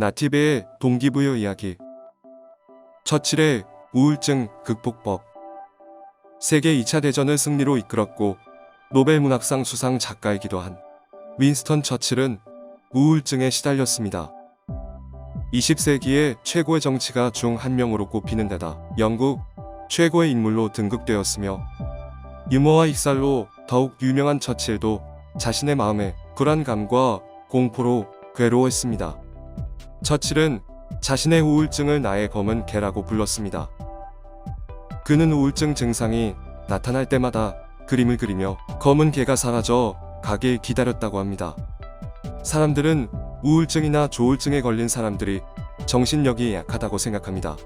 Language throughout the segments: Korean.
나티베의 동기부여 이야기. 처칠의 우울증 극복법. 세계 2차 대전을 승리로 이끌었고 노벨 문학상 수상 작가이기도 한 윈스턴 처칠은 우울증에 시달렸습니다. 20세기의 최고의 정치가 중 한 명으로 꼽히는 데다 영국 최고의 인물로 등극되었으며 유머와 익살로 더욱 유명한 처칠도 자신의 마음에 불안감과 공포로 괴로워했습니다. 처칠은 자신의 우울증을 나의 검은 개라고 불렀습니다. 그는 우울증 증상이 나타날 때마다 그림을 그리며 검은 개가 사라져 가길 기다렸다고 합니다. 사람들은 우울증이나 조울증에 걸린 사람들이 정신력이 약하다고 생각합니다.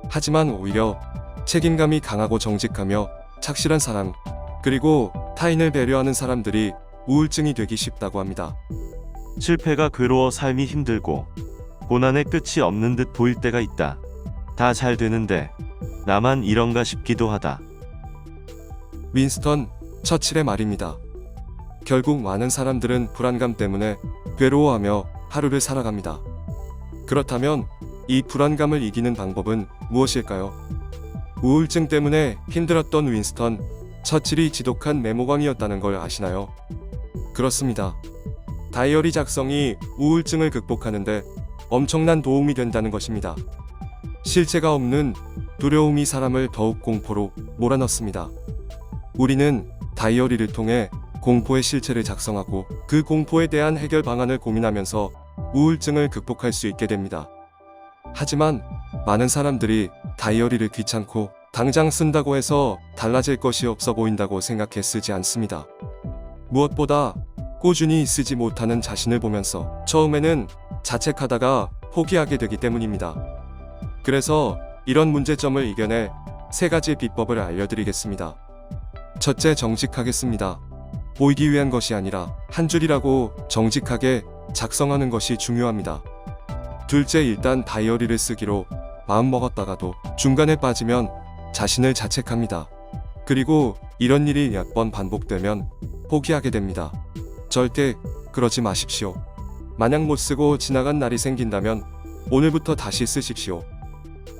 하지만 오히려 책임감이 강하고 정직하며 착실한 사람, 그리고 타인을 배려하는 사람들이 우울증이 되기 쉽다고 합니다. 실패가 괴로워 삶이 힘들고 고난의 끝이 없는 듯 보일 때가 있다. 다 잘 되는데 나만 이런가 싶기도 하다. 윈스턴 처칠의 말입니다. 결국 많은 사람들은 불안감 때문에 괴로워하며 하루를 살아갑니다. 그렇다면 이 불안감을 이기는 방법은 무엇일까요? 우울증 때문에 힘들었던 윈스턴 처칠이 지독한 메모광이었다는 걸 아시나요? 그렇습니다. 다이어리 작성이 우울증을 극복하는데 엄청난 도움이 된다는 것입니다. 실체가 없는 두려움이 사람을 더욱 공포로 몰아넣습니다. 우리는 다이어리를 통해 공포의 실체를 작성하고 그 공포에 대한 해결 방안을 고민하면서 우울증을 극복할 수 있게 됩니다. 하지만 많은 사람들이 다이어리를 귀찮고 당장 쓴다고 해서 달라질 것이 없어 보인다고 생각해 쓰지 않습니다. 무엇보다 꾸준히 쓰지 못하는 자신을 보면서 처음에는 자책하다가 포기하게 되기 때문입니다. 그래서 이런 문제점을 이겨낼 3가지 비법을 알려드리겠습니다. 첫째, 정직하겠습니다. 보이기 위한 것이 아니라 한 줄이라고 정직하게 작성하는 것이 중요합니다. 둘째, 일단 다이어리를 쓰기로 마음먹었다가도 중간에 빠지면 자신을 자책합니다. 그리고 이런 일이 몇 번 반복되면 포기하게 됩니다. 절대 그러지 마십시오. 만약 못 쓰고 지나간 날이 생긴다면 오늘부터 다시 쓰십시오.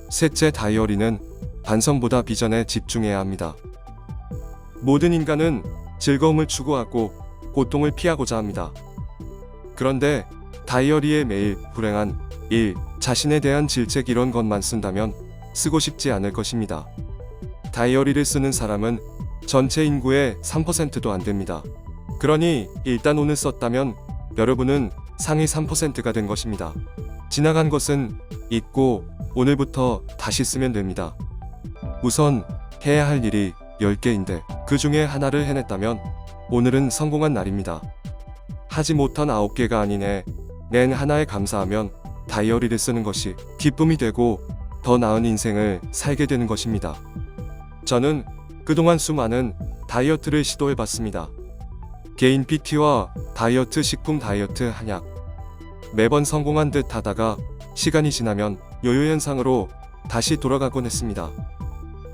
셋째, 다이어리는 반성보다 비전에 집중해야 합니다. 모든 인간은 즐거움을 추구하고 고통을 피하고자 합니다. 그런데 다이어리에 매일 불행한 일, 자신에 대한 질책 이런 것만 쓴다면 쓰고 싶지 않을 것입니다. 다이어리를 쓰는 사람은 전체 인구의 3%도 안 됩니다. 그러니 일단 오늘 썼다면 여러분은 상위 3%가 된 것입니다. 지나간 것은 잊고 오늘부터 다시 쓰면 됩니다. 우선 해야 할 일이 10개인데 그 중에 하나를 해냈다면 오늘은 성공한 날입니다. 하지 못한 9개가 아니네. 낸 하나에 감사하면 다이어리를 쓰는 것이 기쁨이 되고 더 나은 인생을 살게 되는 것입니다. 저는 그동안 수많은 다이어트를 시도해봤습니다. 개인 PT와 다이어트 식품, 다이어트 한약. 매번 성공한 듯 하다가 시간이 지나면 요요 현상으로 다시 돌아가곤 했습니다.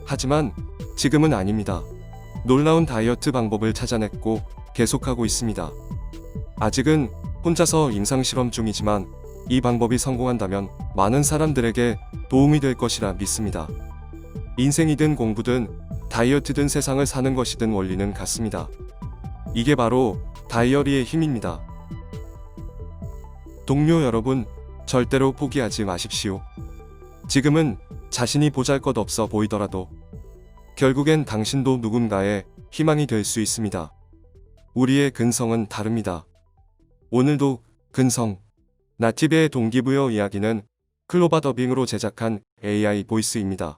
하지만 지금은 아닙니다. 놀라운 다이어트 방법을 찾아냈고 계속하고 있습니다. 아직은 혼자서 임상실험 중이지만 이 방법이 성공한다면 많은 사람들에게 도움이 될 것이라 믿습니다. 인생이든 공부든 다이어트든 세상을 사는 것이든 원리는 같습니다. 이게 바로 다이어리의 힘입니다. 동료 여러분, 절대로 포기하지 마십시오. 지금은 자신이 보잘것없어 보이더라도 결국엔 당신도 누군가의 희망이 될 수 있습니다. 우리의 근성은 다릅니다. 오늘도 근성, 나티베의 동기부여 이야기는 클로바 더빙으로 제작한 AI 보이스입니다.